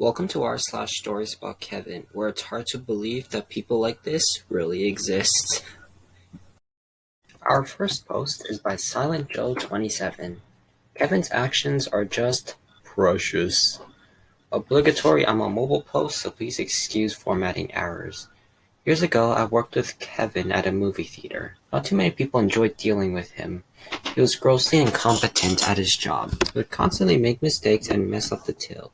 Welcome to r/storiesaboutkevin, where it's hard to believe that people like this really exist. Our first post is by SilentJoe27. Kevin's actions are just precious. Obligatory on my mobile post, so please excuse formatting errors. Years ago, I worked with Kevin at a movie theater. Not too many people enjoyed dealing with him. He was grossly incompetent at his job. He would constantly make mistakes and mess up the till.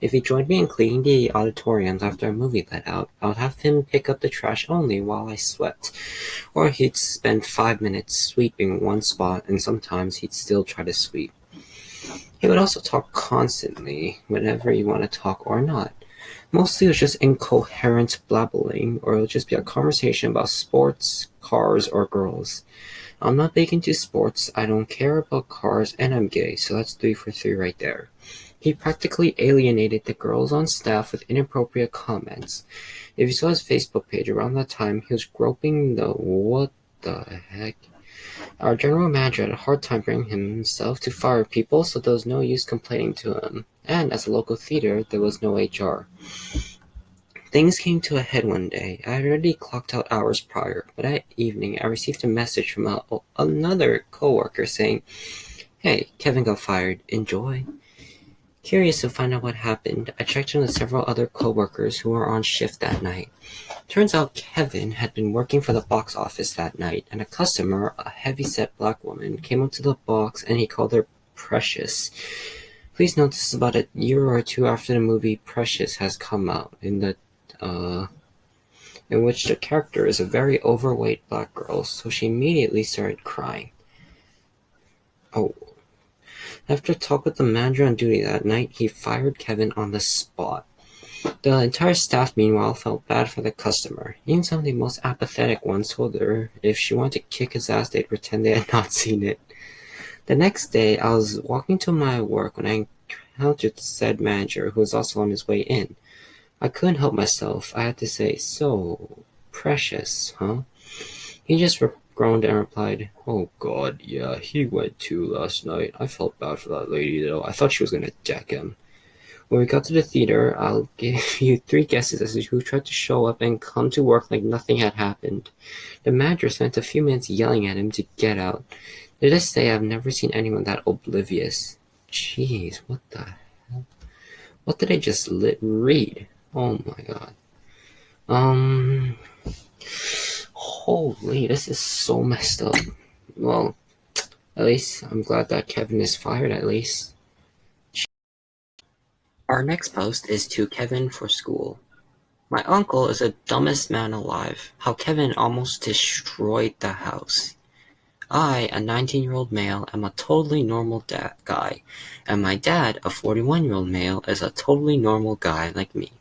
If he joined me in cleaning the auditoriums after a movie let out, I would have him pick up the trash only while I swept. Or he'd spend 5 minutes sweeping one spot, and sometimes he'd still try to sweep. He would also talk constantly, whenever you want to talk or not. Mostly it was just incoherent blabbling, or it would just be a conversation about sports, cars, or girls. I'm not big into sports, I don't care about cars, and I'm gay, so that's 3 for 3 right there. He practically alienated the girls on staff with inappropriate comments. If you saw his Facebook page around that time, he was groping the what the heck. Our general manager had a hard time bringing himself to fire people, so there was no use complaining to him. And as a local theater, there was no HR. Things came to a head one day. I had already clocked out hours prior, but that evening I received a message from another coworker saying, "Hey, Kevin got fired. Enjoy." Curious to find out what happened, I checked in with several other coworkers who were on shift that night. Turns out Kevin had been working for the box office that night, and a customer, a heavy-set black woman, came up to the box and he called her Precious. Please note this is about a year or two after the movie Precious has come out, in which the character is a very overweight black girl, so she immediately started crying. After a talk with the manager on duty that night, he fired Kevin on the spot. The entire staff, meanwhile, felt bad for the customer. Even some of the most apathetic ones told her if she wanted to kick his ass, they'd pretend they had not seen it. The next day, I was walking to my work when I encountered said manager, who was also on his way in. I couldn't help myself. I had to say, "So, Precious, huh?" He just groaned and replied, "Oh God, yeah, he went too last night. I felt bad for that lady, though. I thought she was gonna deck him." When we got to the theater, I'll give you 3 guesses as to who tried to show up and come to work like nothing had happened. The manager spent a few minutes yelling at him to get out. To this day, I've never seen anyone that oblivious. Jeez, what the hell? What did I just read? Oh my God. Holy, this is so messed up. Well, at least I'm glad that Kevin is fired, at least. Our next post is to Kevin for school. My uncle is the dumbest man alive. How Kevin almost destroyed the house. I, a 19-year-old male, am a totally normal guy, and my dad, a 41-year-old male, is a totally normal guy like me.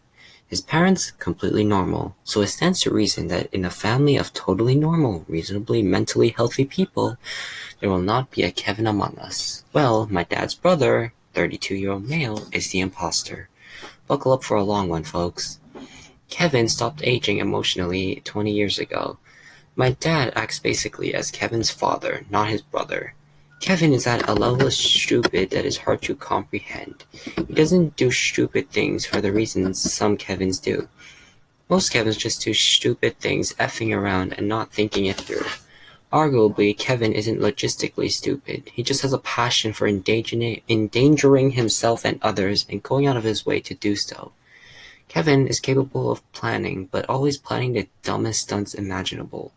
His parents, completely normal, so it stands to reason that in a family of totally normal, reasonably mentally healthy people, there will not be a Kevin among us. Well, my dad's brother, 32-year-old male, is the imposter. Buckle up for a long one, folks. Kevin stopped aging emotionally 20 years ago. My dad acts basically as Kevin's father, not his brother. Kevin is at a level of stupid that is hard to comprehend. He doesn't do stupid things for the reasons some Kevins do. Most Kevins just do stupid things effing around and not thinking it through. Arguably, Kevin isn't logistically stupid. He just has a passion for endangering himself and others and going out of his way to do so. Kevin is capable of planning, but always planning the dumbest stunts imaginable.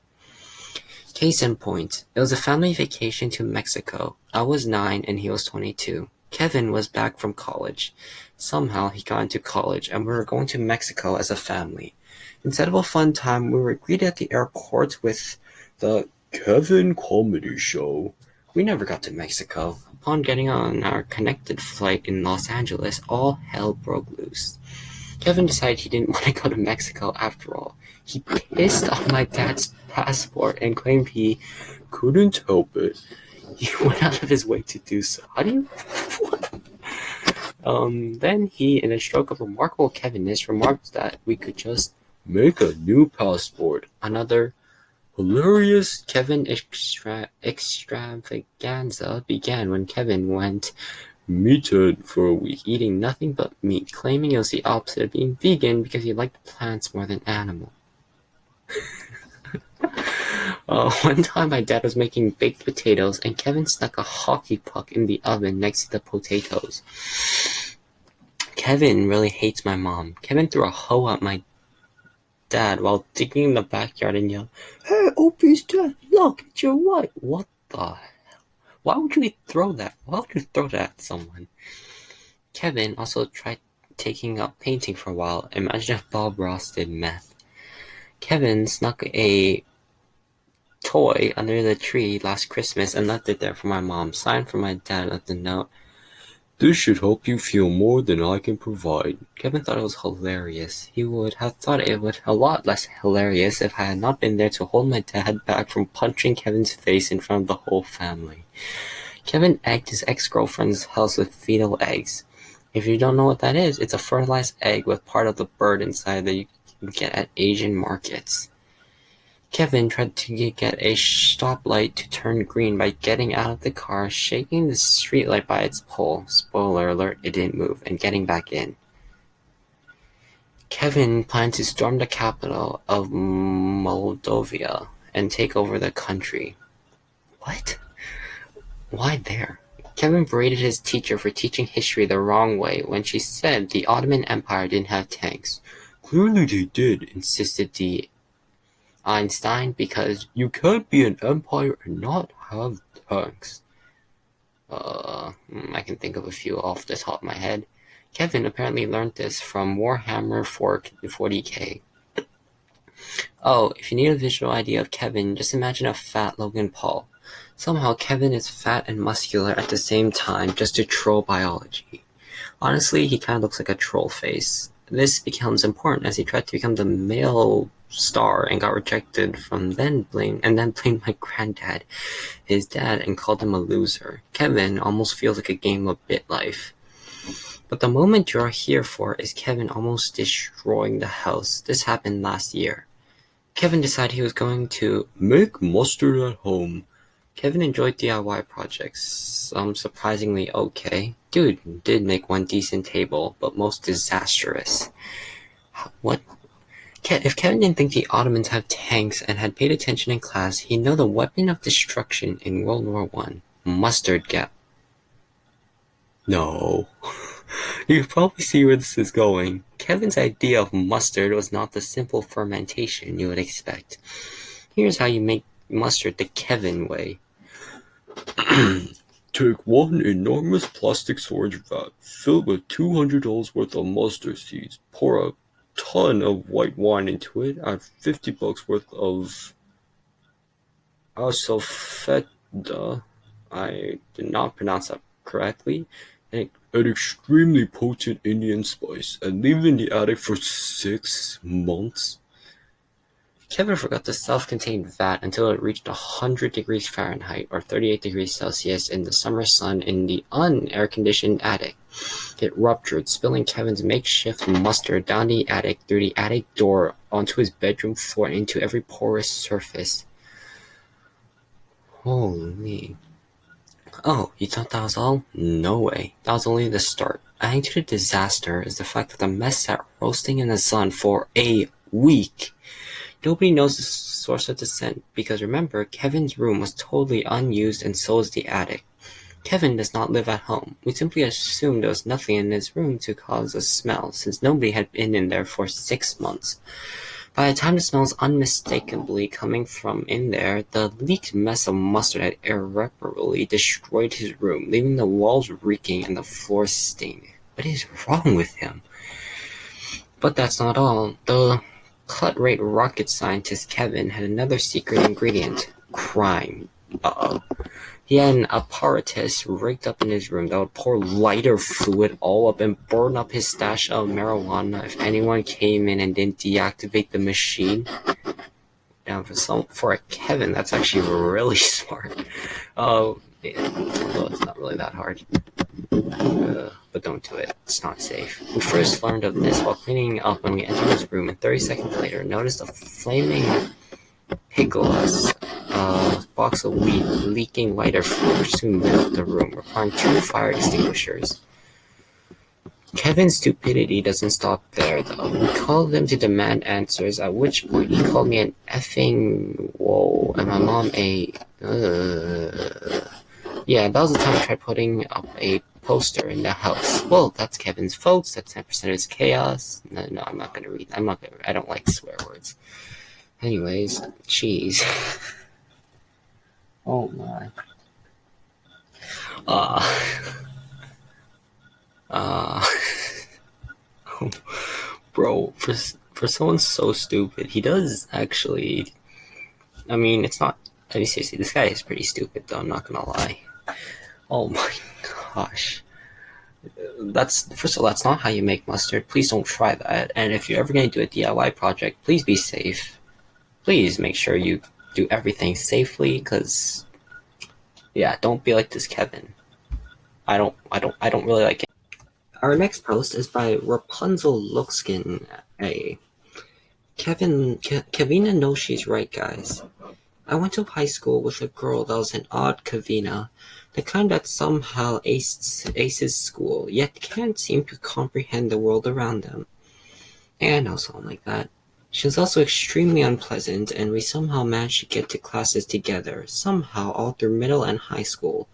Case in point, it was a family vacation to Mexico. I was 9 and he was 22. Kevin was back from college. Somehow he got into college and we were going to Mexico as a family. Instead of a fun time, we were greeted at the airport with the Kevin Comedy Show. We never got to Mexico. Upon getting on our connected flight in Los Angeles, all hell broke loose. Kevin decided he didn't want to go to Mexico after all. He pissed on my dad's passport and claimed he couldn't help it. He went out of his way to do so. How do you... What? Then he, in a stroke of remarkable Kevinness, remarked that we could just make a new passport. Another hilarious Kevin extravaganza began when Kevin went meathead for a week, eating nothing but meat, claiming it was the opposite of being vegan because he liked plants more than animals. One time my dad was making baked potatoes and Kevin stuck a hockey puck in the oven next to the potatoes. Kevin really hates my mom. Kevin threw a hoe at my dad while digging in the backyard and yelled, "Hey, Opie's dad, look, it's your wife." What the hell? Why would you throw that? Why would you throw that at someone? Kevin also tried taking up painting for a while. Imagine if Bob Ross did meth. Kevin snuck a toy under the tree last Christmas and left it there for my mom. Signed for my dad with the note, "This should help you feel more than I can provide." Kevin thought it was hilarious. He would have thought it was a lot less hilarious if I had not been there to hold my dad back from punching Kevin's face in front of the whole family. Kevin egged his ex-girlfriend's house with fetal eggs. If you don't know what that is, it's a fertilized egg with part of the bird inside that you can get at Asian markets. Kevin tried to get a stoplight to turn green by getting out of the car, shaking the streetlight by its pole. Spoiler alert, it didn't move, and getting back in. Kevin planned to storm the capital of Moldova and take over the country. What? Why there? Kevin berated his teacher for teaching history the wrong way when she said the Ottoman Empire didn't have tanks. "Clearly they did," insisted the Einstein, "because you can't be an empire and not have tanks." I can think of a few off the top of my head. Kevin apparently learned this from Warhammer 40k. Oh, if you need a visual idea of Kevin, just imagine a fat Logan Paul. Somehow Kevin is fat and muscular at the same time just to troll biology. Honestly, he kind of looks like a troll face. This becomes important as he tried to become the male star and got rejected and then blamed my granddad, his dad, and called him a loser. Kevin almost feels like a game of BitLife. But the moment you're here for is Kevin almost destroying the house. This happened last year. Kevin decided he was going to make mustard at home. Kevin enjoyed DIY projects, surprisingly okay. Dude did make one decent table, but most disastrous. What? If Kevin didn't think the Ottomans had tanks and had paid attention in class, he'd know the weapon of destruction in World War I. Mustard gas. No. You can probably see where this is going. Kevin's idea of mustard was not the simple fermentation you would expect. Here's how you make mustard the Kevin way. Take one enormous plastic storage vat, fill it with $200 worth of mustard seeds, pour a ton of white wine into it, add $50 worth of asalfoetida, I did not pronounce that correctly, and an extremely potent Indian spice, and leave it in the attic for 6 months. Kevin forgot the self-contained vat until it reached 100 degrees Fahrenheit or 38 degrees Celsius in the summer sun in the un-air-conditioned attic. It ruptured, spilling Kevin's makeshift mustard down the attic through the attic door onto his bedroom floor and into every porous surface. Holy. Oh, you thought that was all? No way. That was only the start. Adding to the disaster is the fact that the mess sat roasting in the sun for a week. Nobody knows the source of the scent because remember, Kevin's room was totally unused and so is the attic. Kevin does not live at home. We simply assumed there was nothing in his room to cause a smell since nobody had been in there for 6 months. By the time the smell was unmistakably coming from in there, the leaked mess of mustard had irreparably destroyed his room, leaving the walls reeking and the floor stained. What is wrong with him? But that's not all. The cut-rate rocket scientist Kevin had another secret ingredient: crime. He had an apparatus rigged up in his room that would pour lighter fluid all up and burn up his stash of marijuana if anyone came in and didn't deactivate the machine. Now, for a Kevin, that's actually really smart. Although it's not really that hard. But don't do it. It's not safe. We first learned of this while cleaning up when we entered his room, and 30 seconds later noticed a flaming pickles box of weed leaking lighter fluid soon lit up the room, requiring 2 fire extinguishers. Kevin's stupidity doesn't stop there, though. We called him to demand answers, at which point he called me an effing whoa, and my mom a Yeah, that was the time I tried putting up a poster in the house. Well, that's Kevin's fault. That's 10% of his chaos. No, I'm not gonna read. I don't like swear words. Anyways, jeez. Oh my. Bro, for someone so stupid, he does actually. I mean, it's not. I mean, seriously, this guy is pretty stupid, though. I'm not gonna lie. Oh my gosh. First of all, that's not how you make mustard. Please don't try that. And if you're ever gonna do a DIY project, please be safe. Please make sure you do everything safely, because yeah, don't be like this Kevin. I don't really like it. Our next post is by Rapunzel Lookskin A. Kevina knows she's right, guys. I went to high school with a girl that was an odd Kevina, the kind that somehow aces school, yet can't seem to comprehend the world around them. And I know someone like that. She was also extremely unpleasant, and we somehow managed to get to classes together, somehow all through middle and high school,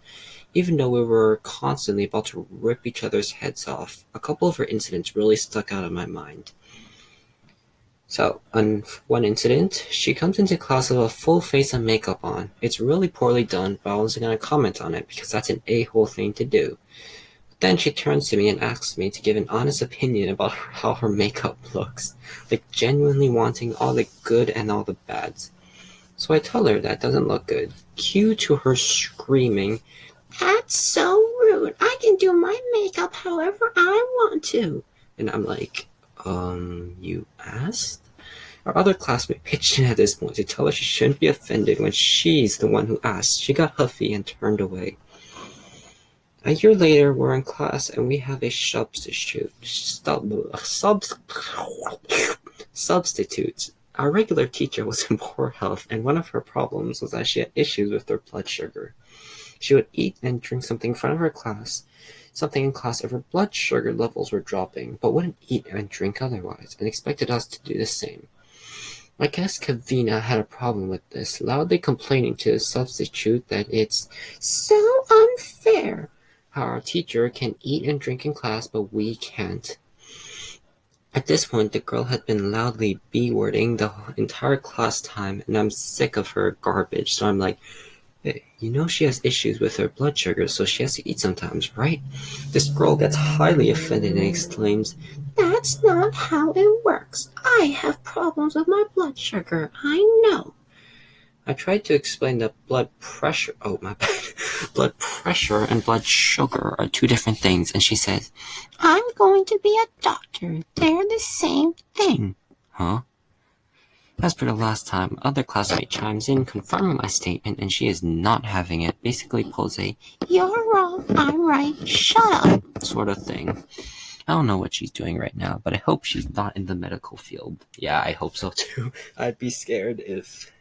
even though we were constantly about to rip each other's heads off. A couple of her incidents really stuck out in my mind. So, on one incident, she comes into class with a full face of makeup on. It's really poorly done, but I wasn't going to comment on it because that's an a-hole thing to do. But then she turns to me and asks me to give an honest opinion about how her makeup looks, like genuinely wanting all the good and all the bads. So I tell her that doesn't look good. Cue to her screaming, "That's so rude! I can do my makeup however I want to!" And I'm like, you asked? Our other classmate pitched in at this point to tell her she shouldn't be offended when she's the one who asked. She got huffy and turned away. A year later, we're in class and we have a substitute. Our regular teacher was in poor health, and one of her problems was that she had issues with her blood sugar. She would eat and drink something in front of her class, if her blood sugar levels were dropping, but wouldn't eat and drink otherwise, and expected us to do the same. I guess Kevina had a problem with this, loudly complaining to the substitute that it's so unfair how our teacher can eat and drink in class, but we can't. At this point, the girl had been loudly B-wording the entire class time, and I'm sick of her garbage, so I'm like, hey, you know she has issues with her blood sugar, so she has to eat sometimes, right? This girl gets highly offended and exclaims, "That's not how it works. I have problems with my blood sugar, I know." I tried to explain that blood pressure and blood sugar are 2 different things, and she says, "I'm going to be a doctor. They're the same thing." Huh? As per the last time, other classmate chimes in, confirming my statement, and she is not having it. Basically pulls a "you're wrong, I'm right, shut up" sort of thing. I don't know what she's doing right now, but I hope she's not in the medical field. Yeah, I hope so too. I'd be scared if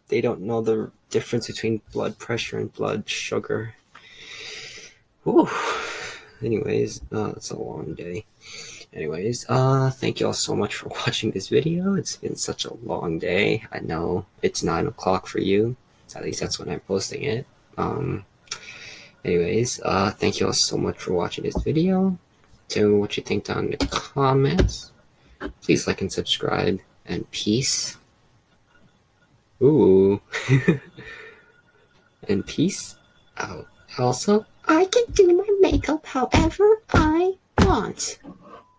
they don't know the difference between blood pressure and blood sugar. Whew. Anyways, it's a long day. Anyways, thank you all so much for watching this video. It's been such a long day. I know it's 9 o'clock for you. At least that's when I'm posting it. Anyways, thank you all so much for watching this video. Tell me what you think down in the comments. Please like and subscribe, and peace. Ooh. And peace out. Also, I can do my makeup however I want.